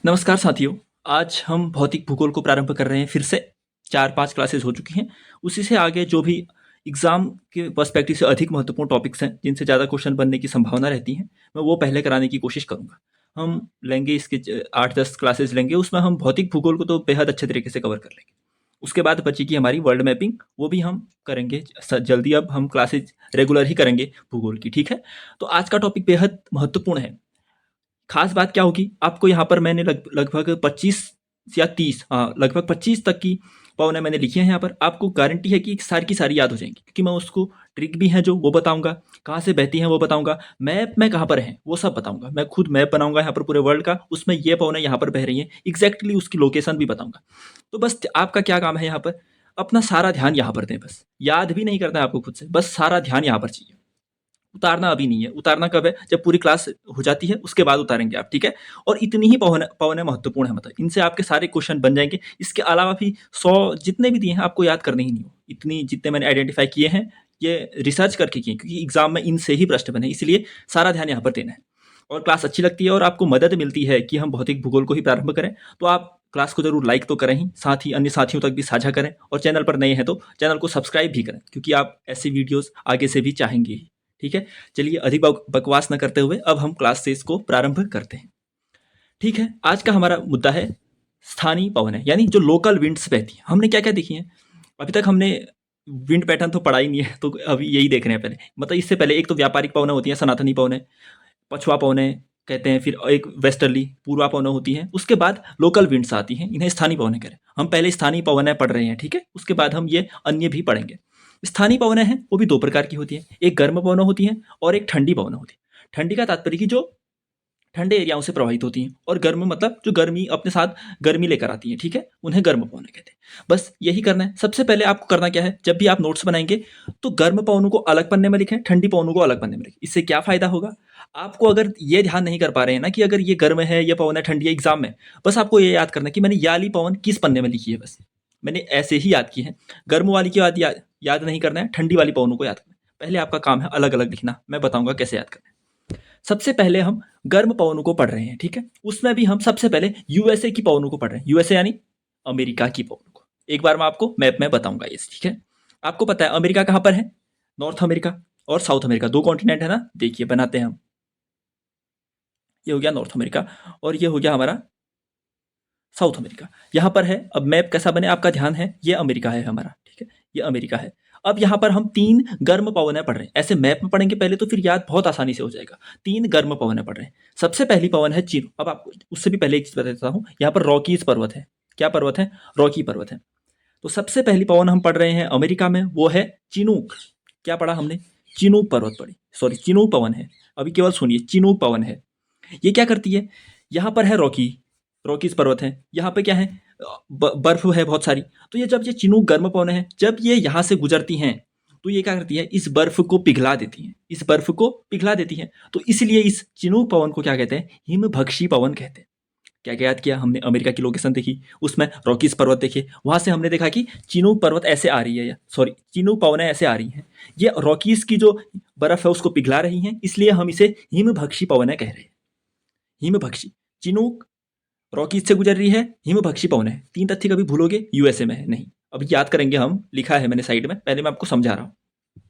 नमस्कार साथियों, आज हम भौतिक भूगोल को प्रारंभ कर रहे हैं फिर से। 4-5 क्लासेस हो चुकी हैं। उसी से आगे जो भी एग्ज़ाम के पर्सपेक्टिव से अधिक महत्वपूर्ण टॉपिक्स हैं, जिनसे ज़्यादा क्वेश्चन बनने की संभावना रहती है, मैं वो पहले कराने की कोशिश करूँगा। हम लेंगे इसके 8-10 क्लासेस लेंगे, उसमें हम भौतिक भूगोल को तो बेहद अच्छे तरीके से कवर कर लेंगे। उसके बाद बचेगी हमारी वर्ल्ड मैपिंग, वो भी हम करेंगे जल्दी। अब हम क्लासेज रेगुलर ही करेंगे भूगोल की, ठीक है? तो आज का टॉपिक बेहद महत्वपूर्ण है। खास बात क्या होगी, आपको यहाँ पर मैंने लगभग 25 या 30, लगभग 25 तक की पवनें मैंने लिखी हैं यहाँ पर। आपको गारंटी है कि सारी की सारी याद हो जाएंगी, क्योंकि मैं उसको ट्रिक भी है जो वो बताऊंगा, कहाँ से बहती हैं वो बताऊंगा, मैप में कहाँ पर हैं वो सब बताऊंगा। मैं खुद मैप बनाऊंगा यहाँ पर पूरे वर्ल्ड का, उसमें ये पवनें यहाँ पर बह रही हैं, एग्जैक्टली उसकी लोकेशन भी बताऊंगा। तो बस आपका क्या काम है यहाँ पर, अपना सारा ध्यान यहाँ पर दें। बस याद भी नहीं करना है आपको खुद से, बस सारा ध्यान यहाँ पर चाहिए। उतारना अभी नहीं है। उतारना कब है? जब पूरी क्लास हो जाती है उसके बाद उतारेंगे आप, ठीक है? और इतनी ही पवनें महत्वपूर्ण है, मतलब इनसे आपके सारे क्वेश्चन बन जाएंगे। इसके अलावा भी 100 जितने भी दिए हैं आपको याद करने ही नहीं हो। इतनी जितने मैंने आइडेंटिफाई किए हैं ये रिसर्च करके किए, क्योंकि एग्जाम में इनसे ही प्रश्न बने, इसलिए सारा ध्यान यहाँ पर देना है। और क्लास अच्छी लगती है और आपको मदद मिलती है कि हम भौतिक भूगोल को ही प्रारंभ करें, तो आप क्लास को जरूर लाइक तो करें ही, साथ ही अन्य साथियों तक भी साझा करें। और चैनल पर नए हैं तो चैनल को सब्सक्राइब भी करें, क्योंकि आप ऐसी वीडियोस आगे से भी चाहेंगे ही, ठीक है? चलिए अधिक बकवास न करते हुए अब हम क्लास 6 को प्रारंभ करते हैं। ठीक है, आज का हमारा मुद्दा है स्थानीय पवनें, यानी जो लोकल विंड्स बहती हैं। हमने क्या क्या देखी हैं अभी तक? हमने विंड पैटर्न तो पढ़ा ही नहीं है, तो अभी यही देख रहे हैं पहले। मतलब इससे पहले एक तो व्यापारिक पवनें होती हैं, सनातनी पवनें, पछुआ पवनें कहते हैं, फिर एक वेस्टर्ली पूर्वा पवनें होती हैं, उसके बाद लोकल विंड्स आती हैं, इन्हें स्थानीय पवनें कह रहे हैं। हम पहले स्थानीय पवनें पढ़ रहे हैं, ठीक है? उसके बाद हम ये अन्य भी पढ़ेंगे। स्थानीय पवनें हैं वो भी दो प्रकार की होती हैं, एक गर्म पवनें होती हैं और एक ठंडी पवनें होती हैं। ठंडी का तात्पर्य कि जो ठंडे एरियाओं से प्रभावित होती हैं, और गर्म मतलब जो गर्मी अपने साथ गर्मी लेकर आती हैं, ठीक है? उन्हें गर्म पवनें कहते हैं। बस यही करना है। सबसे पहले आपको करना क्या है, जब भी आप नोट्स बनाएंगे तो गर्म पवनों को अलग पन्ने में लिखें, ठंडी पवनों को अलग पन्ने में लिखें। इससे क्या फायदा होगा? आपको अगर ये ध्यान नहीं कर पा रहे हैं ना कि अगर ये गर्म है, ये पवन है, ठंडी है एग्जाम में, बस आपको ये याद करना है कि मैंने ये वाली पवन किस पन्ने में लिखी है। बस मैंने ऐसे ही याद की है। गर्म वाली की याद नहीं करना है, ठंडी वाली पवनों को याद करना है। पहले आपका काम है अलग अलग लिखना, मैं बताऊंगा कैसे याद करना है। सबसे पहले हम गर्म पवनों को पढ़ रहे हैं, ठीक है? उसमें भी हम सबसे पहले यूएसए की पवनों को पढ़ रहे हैं। यूएसए यानी अमेरिका की पवनों को। एक बार मैं आपको मैप में बताऊंगा ये, ठीक है? आपको पता है अमेरिका कहाँ पर है? नॉर्थ अमेरिका और साउथ अमेरिका, दो कॉन्टिनेंट है ना। देखिए बनाते हैं हम। ये हो गया नॉर्थ अमेरिका और ये हो गया हमारा साउथ अमेरिका। यहाँ पर है। अब मैप कैसा बने, आपका ध्यान है, ये अमेरिका है हमारा, ठीक है? ये अमेरिका है। अब यहाँ पर हम 3 गर्म पवनें पढ़ रहे हैं। ऐसे मैप में पढ़ेंगे पहले तो फिर याद बहुत आसानी से हो जाएगा। 3 गर्म पवनें पढ़ रहे हैं। सबसे पहली पवन है चिनूक। अब आपको उससे भी पहले एक चीज बता देता हूँ, यहाँ पर रॉकीज पर्वत है। क्या पर्वत है? रॉकी पर्वत है। तो सबसे पहली पवन हम पढ़ रहे हैं अमेरिका में, वो है चिनूक। क्या पढ़ा हमने? चिनूक पर्वत पढ़ी, सॉरी चिनूक पवन है। अभी केवल सुनिए, चिनूक पवन है। ये क्या करती है? यहाँ पर है रॉकीज पर्वत है। यहाँ पे क्या है? बर्फ है बहुत सारी। तो ये जब ये चिनूक गर्म पवनें हैं, जब ये यहाँ से गुजरती हैं तो ये क्या करती है? इस बर्फ को पिघला देती हैं। इस बर्फ को पिघला देती हैं। तो इसलिए इस चिनूक पवन को क्या कहते हैं? हिमभक्षी पवन कहते हैं। क्या क्या याद किया हमने? अमेरिका की लोकेशन देखी, उसमें रॉकीज पर्वत देखे, वहां से हमने देखा कि चिनूक पर्वत ऐसे आ रही है, सॉरी चिनूक पवनें ऐसे आ रही हैं। ये रॉकीज की जो बर्फ है उसको पिघला रही हैं, इसलिए हम इसे हिमभक्षी पवनें कह रहे हैं। हिमभक्षी। चिनूक रॉकीज से गुजर रही है, हिमभक्षी पवन है। 3 तथ्य कभी भूलोगे? यूएसए में है नहीं। अभी याद करेंगे हम, लिखा है मैंने साइड में, पहले मैं आपको समझा रहा हूं।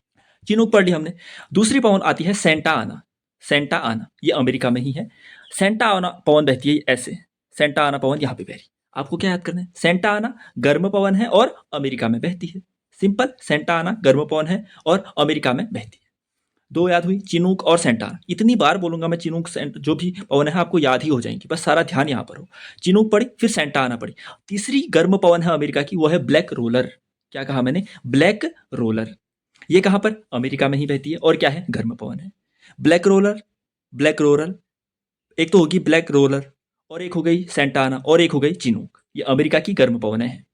चिनूक पढ़ ली हमने। दूसरी पवन आती है सेंटा आना। सेंटा आना ये अमेरिका में ही है। सेंटा आना पवन बहती है ऐसे। सेंटा आना पवन यहाँ पे बह रही। आपको क्या याद करना है? सेंटा आना गर्म पवन है और अमेरिका में बहती है। सिंपल, सेंटा आना गर्म पवन है और अमेरिका में बहती है। दो याद हुई, चिनूक और सेंटा। इतनी बार बोलूंगा मैं चिनूक सेंट, जो भी पवन है आपको याद ही हो जाएंगी, बस सारा ध्यान यहाँ पर हो। चिनूक पड़ी, फिर सेंटा आना पड़ी। तीसरी गर्म पवन है अमेरिका की, वो है ब्लैक रोलर। क्या कहा मैंने? Black roller. ये कहाँ पर? अमेरिका में ही बहती है और क्या है? गर्म पवन है। ब्लैक रोलर, ब्लैक रोलर, एक तो होगी ब्लैक रोलर और एक हो गई सेंटा आना और एक हो गई चिनूक। ये अमेरिका की गर्म पवनें हैं।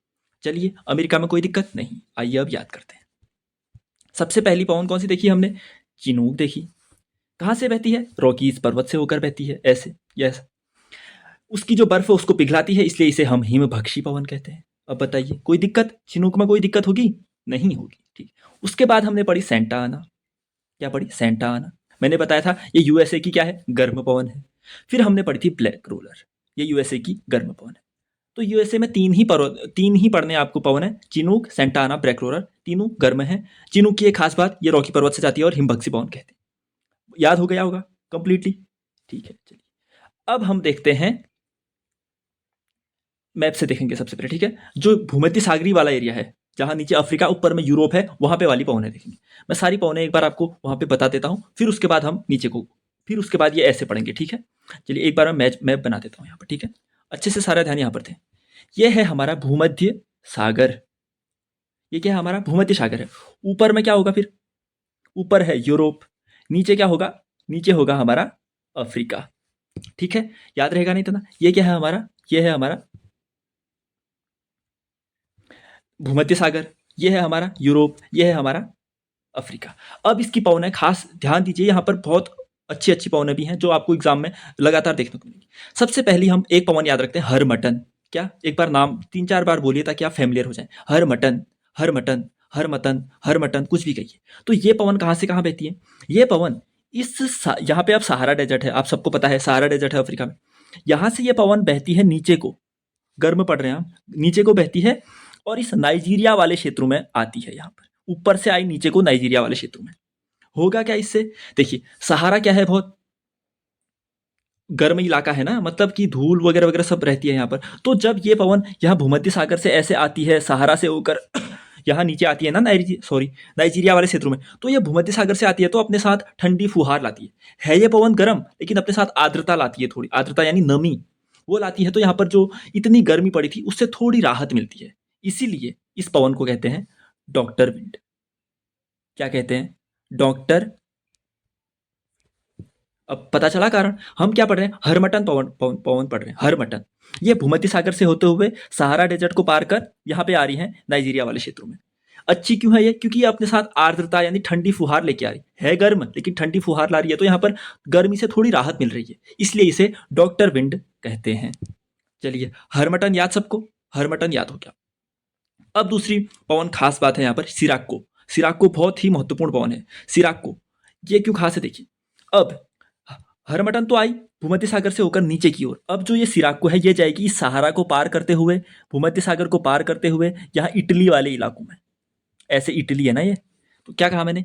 चलिए, अमेरिका में कोई दिक्कत नहीं। आइए अब याद करते हैं। सबसे पहली पवन कौन सी देखी हमने? चिनूक देखी। कहाँ से बहती है? रॉकीज पर्वत से होकर बहती है ऐसे। यस, उसकी जो बर्फ है उसको पिघलाती है, इसलिए इसे हम हिमभक्षी पवन कहते हैं। अब बताइए कोई दिक्कत? चिनूक में कोई दिक्कत होगी? नहीं होगी, ठीक। उसके बाद हमने पढ़ी सेंटा आना। क्या पढ़ी? सेंटा आना। मैंने बताया था ये यूएसए की क्या है? गर्म पवन है। फिर हमने पढ़ी थी ब्लैक रोलर। ये यूएसए की गर्म पवन है। तो यूएसए में तीन ही पड़ने आपको पवन है, चिनूक, सेंटा आना, ब्रैकरोलर, तीनों गर्म है। चिनूक की एक खास बात, ये रॉकी पर्वत से जाती है और हिमभक्षी पवन कहते हैं। याद हो गया होगा कंप्लीटली? ठीक है, चलिए अब हम देखते हैं, मैप से देखेंगे सबसे पहले, ठीक है। जो भूमध्य सागरी वाला एरिया है, जहां नीचे अफ्रीका, ऊपर में यूरोप है, वहां पे वाली पवनें देखेंगे। मैं सारी पवनें एक बार आपको वहां पे बता देता हूं, फिर उसके बाद हम नीचे को, फिर उसके बाद ये ऐसे पढ़ेंगे, ठीक है। चलिए एक बार मैं मैप बना देता हूँ यहाँ पर, ठीक है। अच्छे से सारा ध्यान यहाँ पर थे। ये है हमारा भूमध्य सागर, ये क्या है हमारा भूमध्य सागर है। ऊपर में क्या होगा फिर, ऊपर है यूरोप, नीचे क्या होगा, नीचे होगा हमारा अफ्रीका, ठीक है। याद रहेगा नहीं तो ना, ये क्या है हमारा, ये है हमारा भूमध्य सागर, ये है हमारा यूरोप, ये है हमारा अफ्रीका। अब इसकी पवनें खास ध्यान दीजिए, यहाँ पर बहुत अच्छी अच्छी पवनें भी हैं जो आपको एग्जाम में लगातार देखने को मिलेंगी। सबसे पहली हम एक पवन याद रखते हैं, हरमटन। क्या, एक बार नाम 3-4 बार बोलिए ताकि आप फैमिलियर हो जाएं। हरमटन, हरमटन, हरमतन, हरमटन, कुछ भी कहिए। तो ये पवन कहाँ से कहाँ बहती है? ये पवन यहाँ पे अब सहारा डेजर्ट है, आप सबको पता है सहारा डेजर्ट है अफ्रीका में। यहाँ से ये पवन बहती है नीचे को, गर्म पड़ रहे हैं हम, नीचे को बहती है और इस नाइजीरिया वाले क्षेत्रों में आती है। यहाँ पर ऊपर से आई नीचे को नाइजीरिया वाले क्षेत्रों में। होगा क्या इससे, देखिए सहारा क्या है, बहुत गर्म इलाका है ना, मतलब कि धूल वगैरह वगैरह सब रहती है यहाँ पर। तो जब ये पवन यहाँ भूमध्य सागर से ऐसे आती है, सहारा से होकर यहाँ नीचे आती है ना, नाइजीरिया वाले क्षेत्रों में, तो ये भूमध्य सागर से आती है, तो अपने साथ ठंडी फुहार लाती है ये पवन गर्म, लेकिन अपने साथ आर्द्रता लाती है, थोड़ी आर्द्रता यानी नमी वो लाती है। तो यहाँ पर जो इतनी गर्मी पड़ी थी उससे थोड़ी राहत मिलती है, इसीलिए इस पवन को कहते हैं डॉक्टर विंड। क्या कहते हैं? डॉक्टर। अब पता चला कारण, हम क्या पढ़ रहे हैं, हरमटन पवन पवन पवन पढ़ रहे हैं, हरमटन। ये भूमध्य सागर से होते हुए सहारा डेजर्ट को पार कर यहाँ पे आ रही है नाइजीरिया वाले क्षेत्रों में। अच्छी क्यों है ये? क्योंकि ये अपने साथ आर्द्रता यानी ठंडी फुहार लेके आ रही है गर्म, लेकिन ठंडी फुहार ला रही है, तो यहाँ पर गर्मी से थोड़ी राहत मिल रही है, इसलिए इसे डॉक्टर विंड कहते हैं। चलिए हरमटन याद सबको, हरमटन याद हो गया। अब दूसरी पवन खास बात है यहाँ पर, सिराक्को। सिराक्को बहुत ही महत्वपूर्ण पवन है, सिराक्को। ये क्यों खास है देखिए, अब हरमटन तो आई भूमध्य सागर से होकर नीचे की ओर, अब जो ये सिराक्को है ये जाएगी इस सहारा को पार करते हुए, भूमध्य सागर को पार करते हुए यहाँ इटली वाले इलाकों में। ऐसे इटली है ना ये, तो क्या कहा मैंने,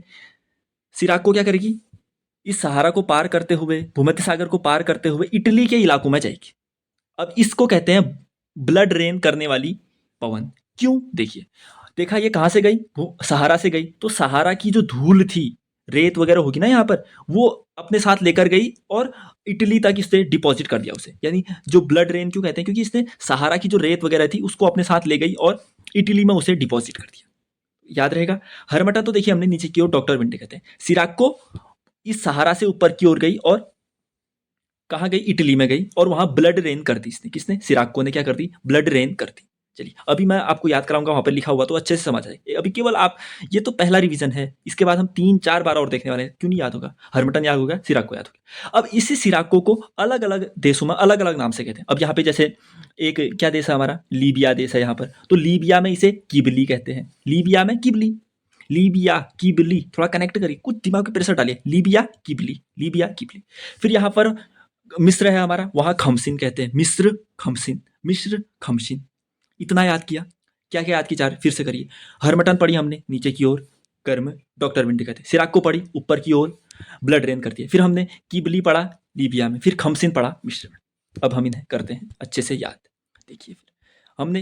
सिराक्को क्या करेगी, इस सहारा को पार करते हुए, भूमध्य सागर को पार करते हुए इटली के इलाकों में जाएगी। अब इसको कहते हैं ब्लड रेन करने वाली पवन। क्यों? देखिए, देखा ये कहाँ से गई, सहारा से गई, तो सहारा की जो धूल थी, रेत वगैरह होगी ना यहाँ पर, वो अपने साथ लेकर गई और इटली तक इसने डिपॉजिट कर दिया उसे। यानी जो ब्लड रेन क्यों कहते हैं, क्योंकि इसने सहारा की जो रेत वगैरह थी उसको अपने साथ ले गई और इटली में उसे डिपॉजिट कर दिया। याद रहेगा। हरमटा तो देखिए हमने नीचे की ओर डॉक्टर विंड कहते हैं, सिराक्को इस सहारा से ऊपर की ओर गई और कहाँ गई, इटली में गई, और वहां ब्लड रेन कर दी इसने, किसने, सिराक्को ने क्या कर दी, ब्लड रेन कर दी। चलिए अभी मैं आपको याद कराऊंगा, वहां पर लिखा हुआ तो अच्छे से समझ आए। अभी केवल आप, ये तो पहला रिवीजन है, इसके बाद हम 3-4 बार और देखने वाले हैं। क्यों नहीं याद होगा, हरमटन याद होगा, सिराक्को याद होगा। अब इसी सिराक्को को अलग अलग देशों में अलग अलग नाम से कहते हैं। अब यहाँ पे जैसे एक क्या देश है हमारा, लीबिया देश है यहाँ पर, तो लीबिया में इसे किबली कहते हैं, लीबिया में किबली, लीबिया किबली, थोड़ा कनेक्ट करिए, कुछ दिमाग पे प्रेशर डालिए, लीबिया किबली, लीबिया किबली। फिर यहाँ पर मिस्र है हमारा, वहां खमसिन कहते हैं, मिस्र खमसिन, मिस्र खमसिन। इतना याद किया, क्या क्या याद की जा रही, फिर से करिए। हरमटन पढ़ी हमने नीचे की ओर गर्म, डॉक्टर विंड कहते हैं, सिराक्को पढ़ी ऊपर की ओर ब्लड रेन करती है, फिर हमने किबली पढ़ा लीबिया में, फिर खमसिन पढ़ा मिस्र में। अब हम इन्हें करते हैं अच्छे से याद। देखिए फिर हमने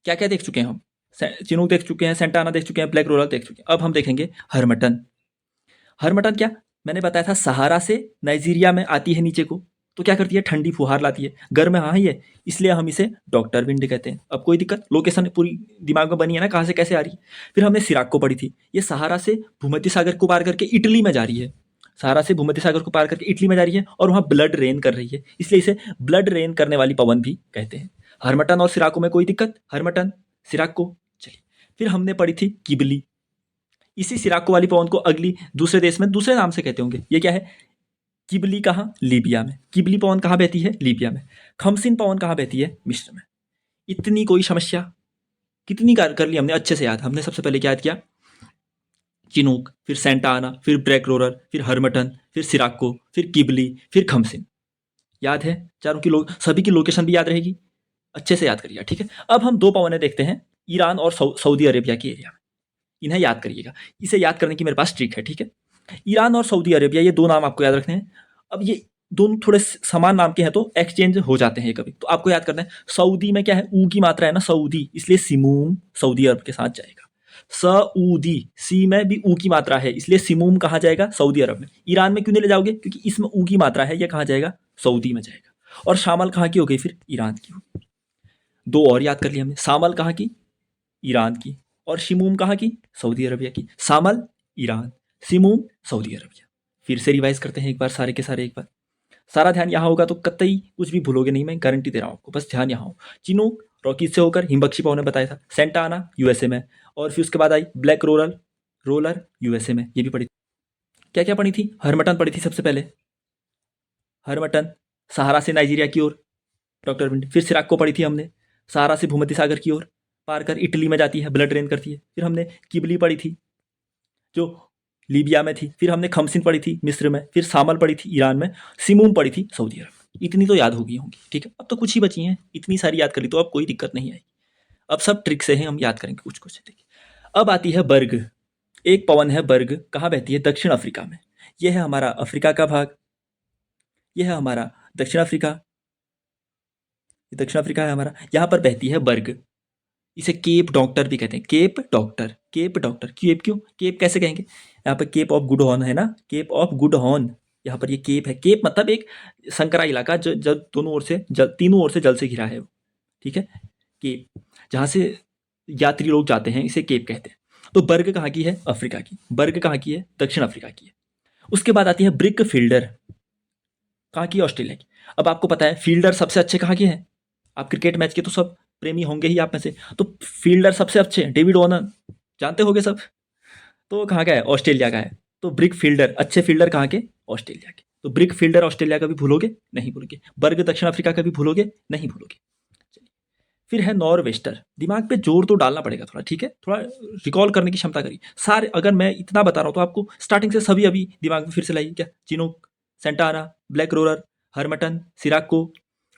क्या क्या देख चुके हैं, हम चिनूक देख चुके हैं, सेंटाना देख चुके हैं, ब्लैक रोलर देख चुके हैं। अब हम देखेंगे हरमटन। हरमटन क्या, मैंने बताया था सहारा से नाइजीरिया में आती है नीचे को, तो क्या करती है, ठंडी फुहार लाती है, गर्म है हाँ ही है, इसलिए हम इसे डॉक्टर विंड कहते हैं। अब कोई दिक्कत, लोकेशन पूरी दिमाग में बनी है ना, कहाँ से कैसे आ रही है। फिर हमने सिराक्को पढ़ी थी, ये सहारा से भूमध्य सागर को पार करके इटली में जा रही है, सहारा से भूमध्य सागर को पार करके इटली में जा रही है और वहाँ ब्लड रेन कर रही है, इसलिए इसे ब्लड रेन करने वाली पवन भी कहते हैं। हरमटन और सिराक्को में कोई दिक्कत, हरमटन सिराक्को। चलिए फिर हमने पढ़ी थी किबली, इसी सिराक्को वाली पवन को अगली दूसरे देश में दूसरे नाम से कहते होंगे, ये क्या है, किबली। कहाँ, लीबिया में। किबली पवन कहाँ बहती है, लीबिया में। खमसिन पवन कहाँ बहती है, मिस्र में। इतनी कोई समस्या, कितनी कर ली हमने अच्छे से याद। हमने सबसे पहले क्या याद किया, चिनूक, फिर सेंटा आना, फिर ब्रैक रोलर, फिर हरमटन, फिर सिराक्को, फिर किबली, फिर खमसिन। याद है? चारों की सभी की लोकेशन भी याद रहेगी, अच्छे से याद करिएगा, ठीक है। अब हम 2 पवनें देखते हैं ईरान और सऊदी अरेबिया के एरिया में, इन्हें याद करिएगा। इसे याद करने की मेरे पास ट्रिक है, ठीक है। ईरान और सऊदी अरेबिया, ये 2 नाम आपको याद रखने हैं। अब ये दोनों थोड़े समान नाम के हैं तो एक्सचेंज हो जाते हैं कभी, तो आपको याद करना है सऊदी में क्या है, ऊ की मात्रा है ना सऊदी, इसलिए सिमूम सऊदी अरब के साथ जाएगा। सऊदी, सी में भी ऊ की मात्रा है, इसलिए सिमूम कहाँ जाएगा, सऊदी अरब में। ईरान में क्यों नहीं ले जाओगे, क्योंकि इसमें ऊ की मात्रा है, ये कहाँ जाएगा, सऊदी में जाएगा। और शामल कहाँ की हो गई फिर, ईरान की होगी। 2 और याद कर लिया हमने, शामल कहाँ की, ईरान की, और शिमूम कहाँ की, सऊदी अरबिया की। शामल ईरान, शिमूम सऊदी अरबिया। फिर से रिवाइज करते हैं एक बार, सारे के सारे एक बार। सारा ध्यान यहाँ होगा तो कतई कुछ भी भूलोगे नहीं, मैं गारंटी दे रहा हूँ आपको, बस ध्यान यहाँ हो। चिनूक रॉकीज से होकर हिमबख्शी पवन ने बताया था, सेंटा आना यूएसए में, और फिर उसके बाद आई ब्लैक रोलर यूएसए में, ये भी पढ़ी। क्या क्या पढ़ी थी, हरमटन पढ़ी थी सबसे पहले, हरमटन सहारा से नाइजीरिया की ओर, डॉक्टर विंड। फिर सिराको पढ़ी थी हमने, सहारा से भूमध्य सागर की ओर पार कर इटली में जाती है, ब्लड ड्रेन करती है। फिर हमने किबली पढ़ी थी जो लीबिया में थी। फिर हमने खमसिन पढ़ी थी मिस्र में। फिर सामल पढ़ी थी ईरान में। सिमूम पढ़ी थी सऊदी अरब। इतनी तो याद होगी होंगी, ठीक है। अब तो कुछ ही बची हैं, इतनी सारी याद कर ली तो अब कोई दिक्कत नहीं आई। अब सब ट्रिक से हैं, हम याद करेंगे कुछ कुछ, ठीक है। अब आती है बर्ग। एक पवन है बर्ग, कहाँ बहती है, दक्षिण अफ्रीका में। यह है हमारा अफ्रीका का भाग, यह है हमारा दक्षिण अफ्रीका, दक्षिण अफ्रीका है हमारा। यहाँ पर बहती है बर्ग, इसे केप डॉक्टर भी कहते हैं, केप डॉक्टर, केप डॉक्टर। केप क्यों, केप कैसे कहेंगे, यहाँ पर केप ऑफ गुड हॉर्न है ना, केप ऑफ गुड हॉर्न, यहाँ पर ये केप है। केप मतलब एक संकरा इलाका जो जब दोनों ओर से तीनों ओर से जल से घिरा है, ठीक है। केप जहाँ से यात्री लोग जाते हैं, इसे केप कहते हैं। तो बर्ग कहाँ की है, अफ्रीका की। बर्ग कहाँ की है, दक्षिण अफ्रीका की है। उसके बाद आती है ब्रिक फील्डर, कहाँ की, ऑस्ट्रेलिया की। अब आपको पता है फील्डर सबसे अच्छे कहाँ के हैं, आप क्रिकेट मैच के तो सब प्रेमी होंगे ही आप में से, तो फील्डर सबसे अच्छे हैं डेविड वार्नर, जानते होंगे सब। तो कहाँ का है, ऑस्ट्रेलिया का है। तो ब्रिक फील्डर, अच्छे फील्डर कहाँ के, ऑस्ट्रेलिया के। तो ब्रिक फील्डर ऑस्ट्रेलिया का भी भूलोगे नहीं भूलोगे, बर्ग दक्षिण अफ्रीका का भी भूलोगे नहीं भूलोगे। चलिए, फिर है नॉर्वेस्टर। दिमाग पे जोर तो डालना पड़ेगा थोड़ा, ठीक है, थोड़ा रिकॉल करने की क्षमता करिए। सारे अगर मैं इतना बता रहा हूँ तो आपको स्टार्टिंग से सभी अभी दिमाग में फिर से लाइए क्या, चिनूक, सेंटा आना, ब्लैक रोलर, हरमटन, सिराको,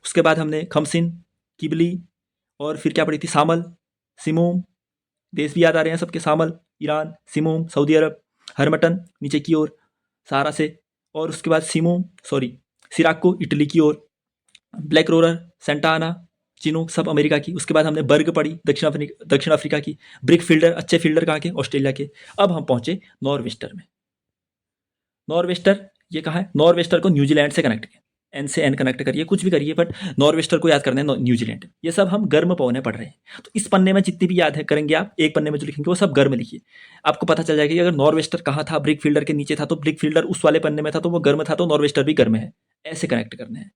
उसके बाद हमने खमसिन, किबली, और फिर क्या पढ़ी थी, सामल, सिमोम, देश भी याद आ रहे हैं सबके, सामल ईरान, सिमोम सऊदी अरब, हरमटन नीचे की ओर सहारा से, और उसके बाद सिराको इटली की ओर, ब्लैक रोलर, सेंटा आना, चिनूक सब अमेरिका की। उसके बाद हमने बर्ग पढ़ी दक्षिण अफ्रीका की। ब्रिक फील्डर, अच्छे फील्डर कहाँ के, ऑस्ट्रेलिया के। अब हम पहुंचे नॉर्वेस्टर में। नॉर्वेस्टर ये कहाँ है, नॉर्वेस्टर को न्यूजीलैंड से कनेक्ट किया, एन से एन कनेक्ट करिए, कुछ भी करिए, बट नॉर्वेस्टर को याद करना है, न्यूजीलैंड। ये सब हम गर्म पवनें पढ़ रहे हैं, तो इस पन्ने में जितनी भी याद है करेंगे आप, एक पन्ने में जो लिखेंगे वो सब गर्म लिखिए। आपको पता चल जाएगा कि अगर नॉर्वेस्टर कहाँ था, ब्रिक फील्डर के नीचे था, तो ब्रिक फील्डर उस वाले पन्ने में था तो वो गर्म था, तो नॉर्वेस्टर भी गर्म है। ऐसे कनेक्ट करने हैं,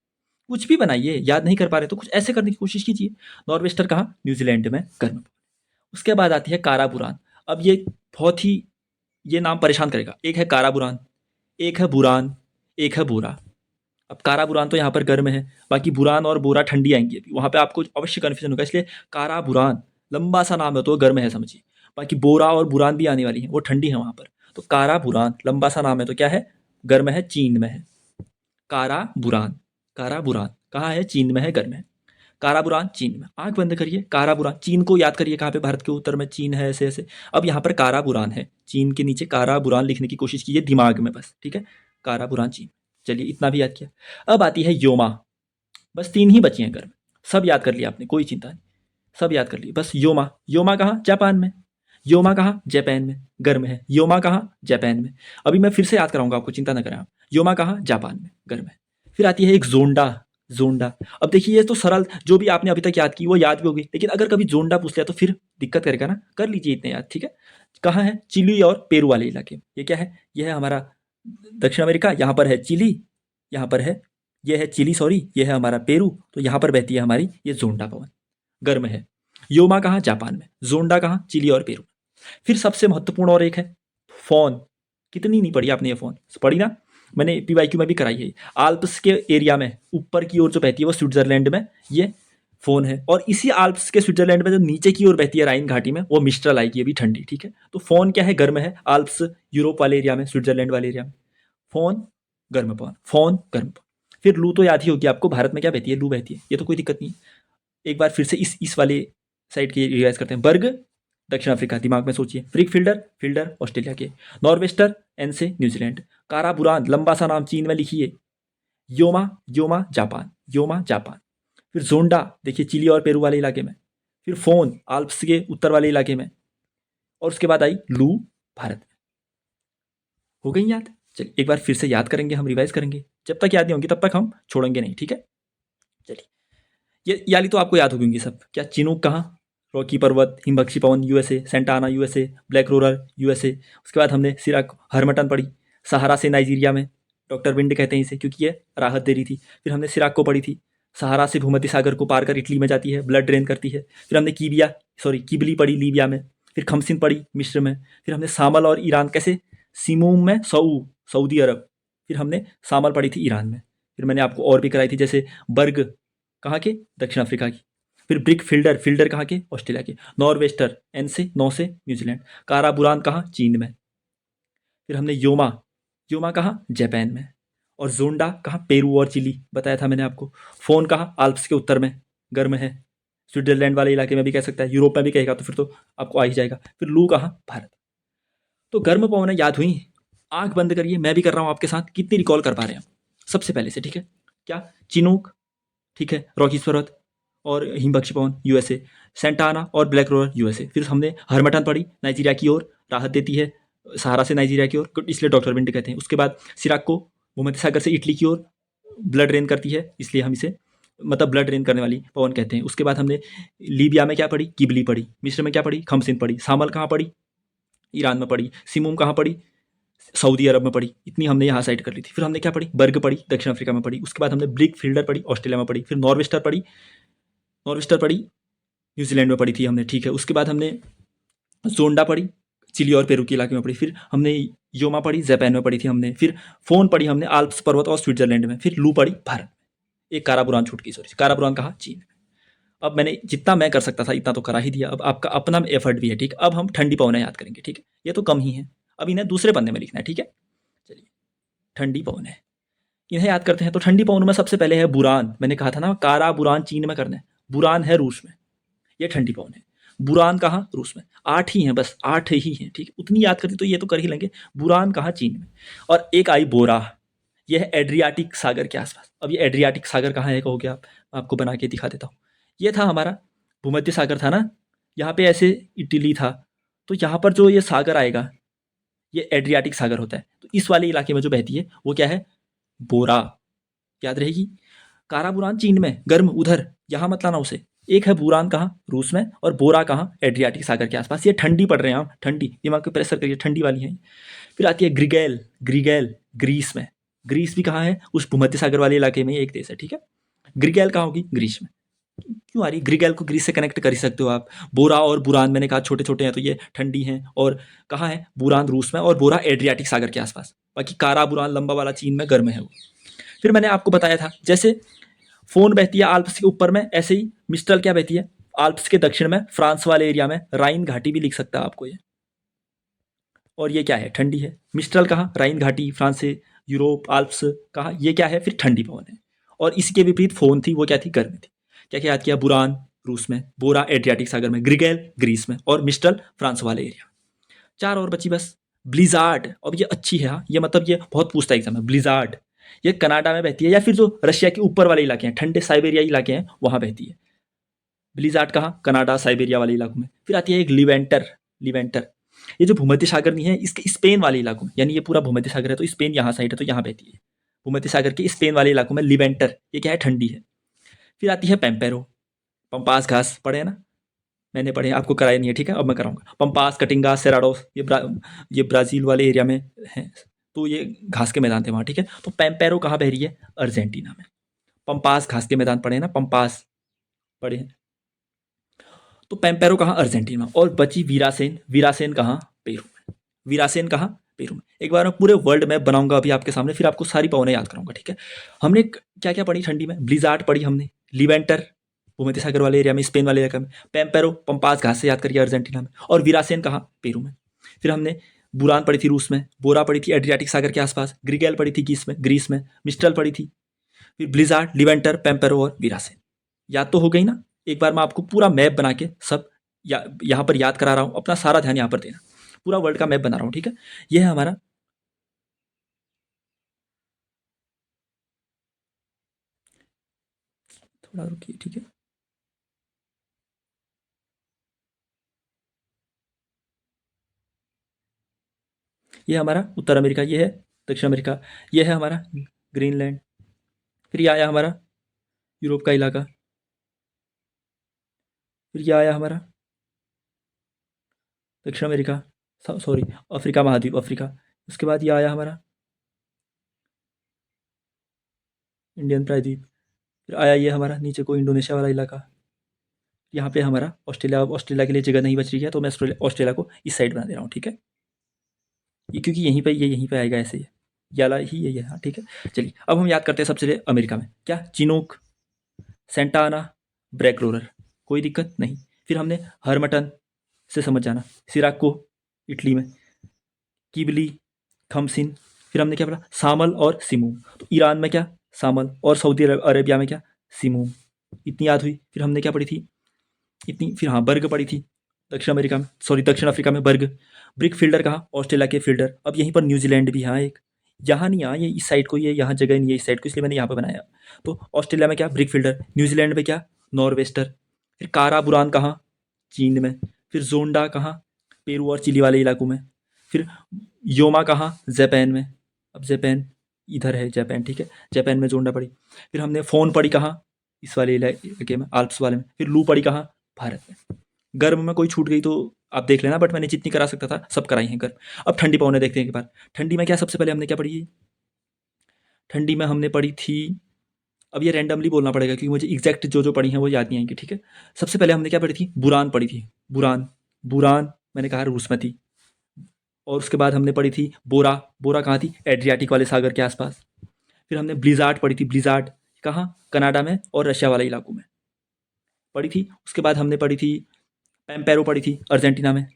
कुछ भी बनाइए, याद नहीं कर पा रहे तो कुछ ऐसे करने की कोशिश कीजिए। नॉर्वेस्टर कहाँ, न्यूजीलैंड में गर्म। उसके बाद आती है काराबुरान। अब ये बहुत ही, ये नाम परेशान करेगा। एक है काराबुरान, एक है बुरान, एक है बोरा। अब काराबुरान तो यहाँ पर गर्म है, बाकी बुरान और बोरा ठंडी आएंगी अभी, वहाँ पे आपको अवश्य कन्फ्यूजन होगा, इसलिए काराबुरान लंबा सा नाम है तो गर्म है समझिए। बाकी बोरा और बुरान भी आने वाली है, वो ठंडी है वहाँ पर। तो काराबुरान लंबा सा नाम है तो क्या है, गर्म है, चीन में है। काराबुरान, काराबुरान कहाँ है, चीन में है, गर्म है। काराबुरान चीन में, आंख बंद करिए, काराबुरान चीन को याद करिए, कहाँ पे, भारत के उत्तर में चीन है, ऐसे ऐसे। अब यहाँ पर काराबुरान है, चीन के नीचे काराबुरान लिखने की कोशिश कीजिए दिमाग में बस, ठीक है, काराबुरान चीन। चलिए इतना भी याद किया। अब आती है योमा। बस 3 ही बची हैं गर्म, सब याद कर लिया आपने, कोई चिंता नहीं, सब याद कर लिए बस। योमा, योमा कहाँ, जापान में। योमा कहाँ, जापान में, गर्म है। योमा कहाँ, जापान में। अभी मैं फिर से याद कराऊंगा आपको, चिंता न करें आप। योमा कहाँ, जापान में, गर्म है। फिर आती है एक जोंडा, जोंडा। अब देखिए ये तो सरल, जो भी आपने अभी तक याद की वो याद भी होगी, लेकिन अगर कभी जोंडा पूछ लिया तो फिर दिक्कत करेगा ना, कर लीजिए इतने याद, ठीक है। कहाँ है, चिली और पेरू वाले इलाके। ये क्या है, ये है हमारा दक्षिण अमेरिका, यहाँ पर है चिली, यहाँ पर है, ये है चिली सॉरी, ये है हमारा पेरू, तो यहाँ पर बहती है हमारी ये जोंडा पवन, गर्म है। योमा कहाँ, जापान में। जोंडा कहाँ, चिली और पेरू। फिर सबसे महत्वपूर्ण और एक है फोन। कितनी नहीं पढ़ी आपने ये फोन, पढ़ी ना, मैंने पीवाईक्यू में भी कराई है। आल्प्स के एरिया में ऊपर की ओर जो बहती है वो स्विट्जरलैंड में ये फोन है, और इसी आल्प्स के स्विट्जरलैंड में जो नीचे की ओर बहती है राइन घाटी में, वो मिस्ट्रल आएगी, ये भी ठंडी, ठीक है। तो फोन क्या है, गर्म है, आल्प्स यूरोप वाले एरिया में, स्विट्जरलैंड वाले एरिया में। फोन गर्म पवन, फोन गर्म पवन। फिर लू तो याद ही होगी आपको, भारत में क्या बहती है, लू बहती है, ये तो कोई दिक्कत नहीं है। एक बार फिर से इस वाले साइड की रिवाइज करते हैं। बर्ग दक्षिण अफ्रीका, दिमाग में सोचिए। फ्रिक फिल्डर, फिल्डर ऑस्ट्रेलिया के। नॉर्वेस्टर एन से न्यूजीलैंड। काराबुरान, लंबा सा नाम, चीन में लिखिए। Yoma, Yoma Japan, Yoma Japan. फिर जोंडा, देखिए चिली और पेरू वाले इलाके में। फिर फोन, आल्प्स के उत्तर वाले इलाके में। और उसके बाद आई लू, भारत में। हो गई याद? चलिए एक बार फिर से याद करेंगे, हम रिवाइज करेंगे। जब तक याद नहीं होंगी तब तक हम छोड़ेंगे नहीं, ठीक है? चलिए, ये याली तो आपको याद हो गई सब। क्या? चिनूक कहाँ? रॉकी पर्वत, हिमबख्शी पवन USA. Santa Ana USA. Black roller USA. उसके बाद हमने सिराक हरमटन पढ़ी, सहारा से नाइजीरिया में। डॉक्टर विंड कहते हैं इसे क्योंकि ये राहत दे रही थी। फिर हमने सिराक को पढ़ी थी, सहारा से भूमध्य सागर को पार कर इटली में जाती है, ब्लड ड्रेन करती है। फिर हमने किबली पढ़ी लीबिया में। फिर खमसिन पढ़ी मिस्र में। फिर हमने सामल और ईरान कैसे, सीमूम में सऊदी अरब। फिर हमने सामल पढ़ी थी ईरान में। फिर मैंने आपको और भी कराई थी, जैसे बर्ग कहाँ के, दक्षिण अफ्रीका की। फिर ब्रिक फिल्डर, फिल्डर कहाँ के, ऑस्ट्रेलिया के। नॉर्वेस्टर एन से, नौ से न्यूजीलैंड। काराबुरान कहाँ, चीन में। फिर हमने योमा, योमा कहाँ, जापान में। और जोंडा कहाँ, पेरू और चिली, बताया था मैंने आपको। फोन कहाँ, आल्प्स के उत्तर में, गर्म है। स्विट्जरलैंड वाले इलाके में भी कह सकता है, यूरोप में भी कहेगा तो फिर तो आपको आ ही जाएगा। फिर लू कहाँ, भारत। तो गर्म पवन याद हुई? आंख बंद करिए, मैं भी कर रहा हूँ आपके साथ, कितनी रिकॉल कर पा रहे हैं हम सबसे पहले से, ठीक है? क्या? चिनूक, ठीक है, रॉकीज पर्वत और हिमबख्शी पवन यूएसए। सेंटाना और ब्लैक रोलर यूएसए। फिर हमने हरमटन पढ़ी, नाइजीरिया की ओर, राहत देती है सहारा से नाइजीरिया की ओर, इसलिए डॉक्टर विंड कहते हैं। उसके बाद सिराक को भूमध्य सागर से इटली की ओर ब्लड ड्रेन करती है, इसलिए हम इसे मतलब ब्लड ड्रेन करने वाली पवन कहते हैं। उसके बाद हमने लीबिया में क्या पढ़ी, किबली पढ़ी। मिस्र में क्या पढ़ी, खमसिन पढ़ी। सामल कहाँ पढ़ी, ईरान में पढ़ी। सिमुम कहाँ पढ़ी, सऊदी अरब में पढ़ी। इतनी हमने यहाँ साइड कर ली थी। फिर हमने क्या पढ़ी, बर्ग पढ़ी, दक्षिण अफ्रीका में पढ़ी। उसके बाद हमने ब्रिक फील्डर पढ़ी, ऑस्ट्रेलिया में पढ़ी। फिर नॉर्वेस्टर पढ़ी, नॉर्वेस्टर पढ़ी, न्यूजीलैंड में पढ़ी थी हमने, ठीक है। उसके बाद हमने जोंडा पढ़ी, चिली और पेरू के इलाके में पढ़ी। फिर हमने योमा पढ़ी, जापान में पढ़ी थी हमने। फिर फोन पढ़ी हमने, आल्प्स पर्वत और स्विट्जरलैंड में। फिर लू पढ़ी, भारत। एक काराबुरान छूट गई, सॉरी, काराबुरान कहाँ, चीन। अब मैंने जितना मैं कर सकता था इतना तो करा ही दिया। अब आपका अपना एफर्ट भी है, ठीक। अब हम ठंडी पवनें याद करेंगे, ठीक है। ये तो कम ही है, अब इन्हें दूसरे पन्ने में लिखना है, ठीक है। चलिए, ठंडी पवनें इन्हें याद करते हैं। तो ठंडी पवनों में सबसे पहले है बुरान। मैंने कहा था ना, कारा बुरान चीन में करना है, बुरान है रूस में। ये ठंडी पवन है। बुरान कहाँ, रूस में। 8 ही हैं बस, 8 ही हैं, ठीक है। उतनी याद करती तो ये तो कर ही लेंगे। बुरान कहाँ, चीन में। और एक आई बोरा, यह है एड्रियाटिक सागर के आसपास। अब ये एड्रियाटिक सागर कहाँ है कहोगे आप, आपको बना के दिखा देता हूँ। ये था हमारा भूमध्य सागर था ना, यहाँ पे ऐसे इटली था, तो यहाँ पर जो ये सागर आएगा ये एड्रियाटिक सागर होता है। तो इस वाले इलाके में जो बहती है वो क्या है, बोरा, याद रहेगी। काराबुरान चीन में, गर्म उधर, यहाँ मत लाना उसे। एक है बुरान कहाँ, रूस में, और बोरा कहाँ, एड्रियाटिक सागर के आसपास। ये ठंडी पड़ रहे हैं हम, ठंडी, दिमाग पे प्रेशर करिए, ठंडी वाली है। फिर आती है ग्रिगेल, ग्रिगेल ग्रीस में। ग्रीस भी कहाँ है, उस भूमध्य सागर वाले इलाके में एक देश है, ठीक है। ग्रिगेल कहाँ होगी, ग्रीस में। क्यों आ रही, ग्रिगेल को ग्रीस से कनेक्ट कर ही सकते हो आप। बोरा और बुरान मैंने कहा छोटे छोटे हैं तो ये ठंडी हैं, और कहाँ है, बुरान रूस में, और बोरा एड्रियाटिक सागर के आसपास। बाकी कारा बुरान लंबा वाला चीन में, गर्म है वो। फिर मैंने आपको बताया था, जैसे फोन बहती है आल्प्स के ऊपर में, ऐसे ही मिस्टल क्या बहती है, आल्प्स के दक्षिण में, फ्रांस वाले एरिया में। राइन घाटी भी लिख सकता है आपको ये। और ये क्या है, ठंडी है। मिस्ट्रल कहाँ, राइन घाटी, फ्रांस से यूरोप, आल्प्स कहाँ, ये क्या है, फिर ठंडी पवन है। और इसके विपरीत फोन थी, वो क्या थी, गर्म थी। क्या क्या याद किया, बुरान रूस में, बोरा एड्रियाटिक सागर में, ग्रिगेल ग्रीस में, और मिस्ट्रल फ्रांस वाले एरिया। 4 और बची बस। ब्लिजार्ड, अब ये अच्छी है, हाँ, ये मतलब ये बहुत पूछता है एग्जाम में। ब्लिजार्ड ये कनाडा में बहती है, या फिर जो रशिया के ऊपर वाले इलाके हैं, ठंडे साइबेरिया इलाके हैं, वहाँ बहती है। ब्लिजार्ड कहाँ, कनाडा साइबेरिया वाले इलाकों में। फिर आती है एक लिवेंटर, लिवेंटर ये जो भूमध्य सागर नहीं है, इसके स्पेन वाले इलाकों में, यानी ये पूरा भूमध्य सागर है तो स्पेन यहाँ साइड है तो यहाँ बहती है। भूमध्य सागर के स्पेन वाले इलाकों में लिवेंटर, ये क्या है, ठंडी है। फिर आती है पेम्पेरो, पंपास घास, पढ़े हैं ना, मैंने पढ़े, आपको कराया नहीं है, ठीक है, अब मैं कराऊंगा। पंपास, कटिंगा, सेराडोस, ये ब्राज़ील वाले एरिया में है, तो ये घास के मैदान थे वहाँ, ठीक है। तो पेम्पेरो कहाँ बह रही है, अर्जेंटीना में। पंपास घास के मैदान पढ़े ना, पंपास पढ़े हैं। तो पेम्पेरो कहाँ, अर्जेंटीना में। और बची वीरासेन, वीरासेन कहाँ, पेरू में। वीरासेन कहाँ, पेरू में। एक बार मैं पूरे वर्ल्ड मैप बनाऊंगा अभी आपके सामने, फिर आपको सारी पवनें याद कराऊंगा, ठीक है। हमने क्या क्या पढ़ी ठंडी में, ब्लिजार्ड पढ़ी हमने, लिवेंटर भूमध्य सागर वाले एरिया में, स्पेन वाले एरिया में, पेम्पेरो पंपास घास से याद करिए, अर्जेंटीना में, और वीरासेन कहाँ, पेरू में। फिर हमने बुरान पढ़ी थी रूस में, बोरा पढ़ी थी एड्रियाटिक सागर के आसपास, ग्रिगेल पढ़ी थी ग्रीस में, मिस्ट्रल पढ़ी थी फिर ब्लिजार्ड, लिवेंटर, पेम्पेरो और वीरासेन। याद तो हो गई ना? एक बार मैं आपको पूरा मैप बना के सब यहाँ पर याद करा रहा हूँ, अपना सारा ध्यान यहाँ पर देना। पूरा वर्ल्ड का मैप बना रहा हूँ, ठीक है? ये है हमारा, थोड़ा रुकिए, ठीक है? ये हमारा उत्तर अमेरिका, ये है दक्षिण अमेरिका, ये है हमारा ग्रीनलैंड। फिर ये आया हमारा यूरोप का इलाका। फिर ये आया हमारा दक्षिण अमेरिका, सॉरी, अफ्रीका महाद्वीप, अफ्रीका। उसके बाद ये आया हमारा इंडियन प्रायद्वीप। फिर आया ये हमारा नीचे को इंडोनेशिया वाला इलाका। यहाँ पे हमारा ऑस्ट्रेलिया, ऑस्ट्रेलिया के लिए जगह नहीं बच रही है तो मैं ऑस्ट्रेलिया को इस साइड बना दे रहा हूँ, ठीक है? ये क्योंकि यहीं पे, ये यहीं पे आएगा ऐसे ही, ये वाला ही यही है, हाँ ठीक है। चलिए अब हम याद करते हैं सबसे पहले अमेरिका में क्या, चिनोक, सेंटा आना, ब्रैक रोलर, कोई दिक्कत नहीं। फिर हमने हरमटन से समझ जाना, सिराको इटली में, किबली, खमसिन। फिर हमने क्या पढ़ा, सामल और सिमूम। तो ईरान में क्या, सामल, और सऊदी अरेबिया में क्या, सिमूम। इतनी याद हुई। फिर हमने क्या पढ़ी थी इतनी, फिर हाँ बर्ग पढ़ी थी दक्षिण अमेरिका में, सॉरी दक्षिण अफ्रीका में बर्ग। ब्रिक फील्डर कहा, ऑस्ट्रेलिया के फील्डर। अब यहीं पर न्यूजीलैंड भी यहाँ एक, यहाँ नहीं, यहाँ ये इस साइड को, ये यहाँ जगह नहीं है इस साइड को, इसलिए मैंने यहाँ पर बनाया। तो ऑस्ट्रेलिया में क्या, ब्रिक फील्डर। न्यूजीलैंड में क्या, नॉर्वेस्टर। फिर कारा बुरान कहाँ, चीन में। फिर जोंडा कहाँ, पेरू और चिली वाले इलाकों में। फिर योमा कहाँ, जापान में। अब जापान इधर है, जापान, ठीक है? जापान में जोंडा पड़ी। फिर हमने फ़ोन पढ़ी कहाँ, इस वाले इलाके में, आल्प्स वाले में। फिर लू पड़ी कहाँ, भारत में। गर्म में कोई छूट गई तो आप देख लेना, बट मैंने जितनी करा सकता था सब कराई हैं गर्म। अब ठंडी पवनें देखते हैं एक बार। ठंडी में क्या, सबसे पहले हमने क्या पढ़ी है, ठंडी में हमने पढ़ी थी, अब ये रैंडमली बोलना पड़ेगा क्योंकि मुझे एग्जैक्ट जो जो पढ़ी हैं वो याद नहीं आएंगी, ठीक है? सबसे पहले हमने क्या पढ़ी थी, बुरान पढ़ी थी। बुरान, बुरान मैंने कहा रूस में थी। और उसके बाद हमने पढ़ी थी बोरा। बोरा कहाँ थी, एड्रियाटिक वाले सागर के आसपास। फिर हमने ब्लिजार्ड पढ़ी थी। ब्लिजार्ड कहाँ, कनाडा में और रशिया वाले इलाकों में पढ़ी थी। उसके बाद हमने पढ़ी थी पेम्पेरो, पढ़ी थी अर्जेंटीना में।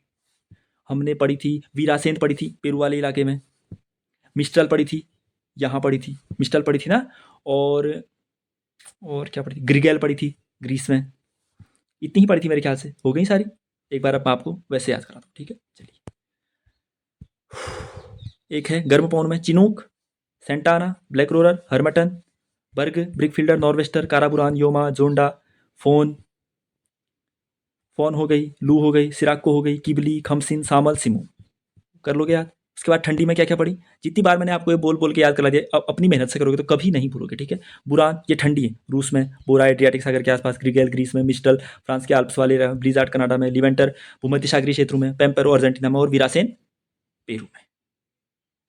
हमने पढ़ी थी वीरासेंत, पढ़ी थी पेरू वाले इलाके में। मिस्ट्रल पढ़ी थी, यहाँ पढ़ी थी, मिस्ट्रल पढ़ी थी ना। और क्या पढ़ी थी, ग्रिगेल पढ़ी थी ग्रीस में। इतनी ही पढ़ी थी मेरे ख्याल से, हो गई सारी। एक बार अब मैं आपको वैसे याद कराता हूँ, ठीक है? चलिए, एक है गर्म पवन में chinook, Santa Ana, black roller, harmattan, berg, brickfielder, norwester, karaburan, yoma, zonda, foehn, foehn हो गई, लू हो गई, सिराको हो गई, किबली, खमसिन, सामल, सिमू। कर लोगे याद? उसके बाद ठंडी में क्या क्या पड़ी, जितनी बार मैंने आपको ये बोल बोल के याद करा दिया, अब अपनी मेहनत से करोगे तो कभी नहीं भूलोगे, ठीक है? बुरान, ये ठंडी है, रूस में। बोरा, एड्रियाटिक सागर के आसपास। ग्रिगेल, ग्रीस में। मिस्टल, फ्रांस के आल्प्स वाले। ब्लिजार्ड, कनाडा में। लिवेंटर, भूमध्य सागरीय क्षेत्रों में। पेम्पेरो, अर्जेंटीना में। और वीरासेन, पेरू में।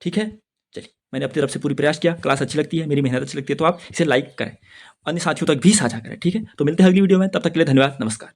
ठीक है? चलिए, मैंने अपनी तरफ से पूरी प्रयास किया। क्लास अच्छी लगती है, मेरी मेहनत अच्छी लगती है तो आप इसे लाइक करें, अन्य साथियों तक भी साझा करें, ठीक है? तो मिलते हैं अगली वीडियो में, तब तक के लिए धन्यवाद, नमस्कार।